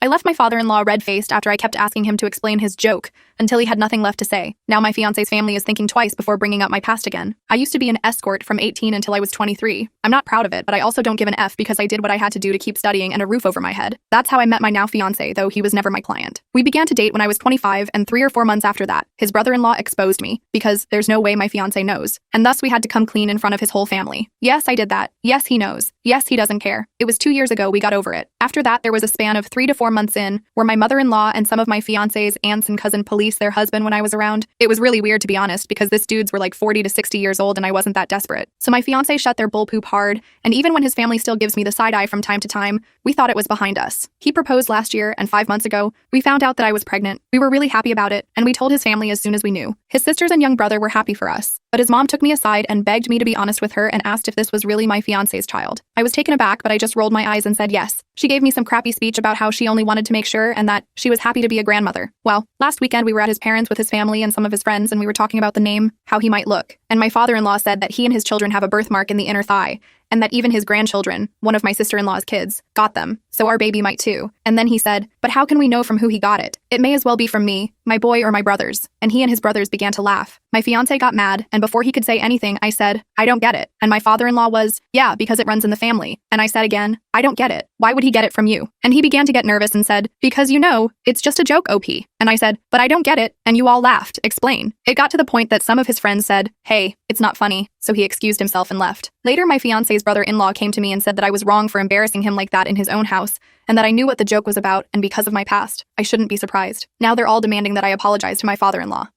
I left my father-in-law red-faced after I kept asking him to explain his joke until he had nothing left to say. Now my fiancé's family is thinking twice before bringing up my past again. I used to be an escort from 18 until I was 23. I'm not proud of it, but I also don't give an F because I did what I had to do to keep studying and a roof over my head. That's how I met my now fiancé, though he was never my client. We began to date when I was 25, and 3 or 4 months after that, his brother-in-law exposed me because there's no way my fiancé knows. And thus we had to come clean in front of his whole family. Yes, I did that. Yes, he knows. Yes, he doesn't care. It was 2 years ago we got over it. After that, there was a span of 3 to 4 months in where my mother-in-law and some of my fiancé's aunts and cousin policed their husband when I was around. It was really weird, to be honest, because this dudes were like 40 to 60 years old and I wasn't that desperate. So my fiancé shut their bull poop hard, and even when his family still gives me the side eye from time to time, we thought it was behind us. He proposed last year, and 5 months ago, we found out that I was pregnant. We were really happy about it, and we told his family as soon as we knew. His sisters and young brother were happy for us, but his mom took me aside and begged me to be honest with her and asked if this was really my fiancé's child. I was taken aback, but I just rolled my eyes and said yes. She gave me some crappy speech about how she only wanted to make sure and that she was happy to be a grandmother. Well, last weekend we were at his parents with his family and some of his friends, and we were talking about the name, how he might look. And my father-in-law said that he and his children have a birthmark in the inner thigh, and that even his grandchildren, one of my sister-in-law's kids, got them, so our baby might too. And then he said, but how can we know from who he got it? It may as well be from me, my boy, or my brothers. And he and his brothers began to laugh. My fiancé got mad, and before he could say anything, I said, I don't get it. And my father-in-law was, yeah, because it runs in the family. And I said again, I don't get it. Why would he get it from you? And he began to get nervous and said, because you know, it's just a joke, OP. And I said, but I don't get it, and you all laughed. Explain. It got to the point that some of his friends said, hey, it's not funny. So he excused himself and left. Later, my fiancé's brother-in-law came to me and said that I was wrong for embarrassing him like that in his own house, and that I knew what the joke was about, and because of my past, I shouldn't be surprised. Now they're all demanding that I apologize to my father-in-law.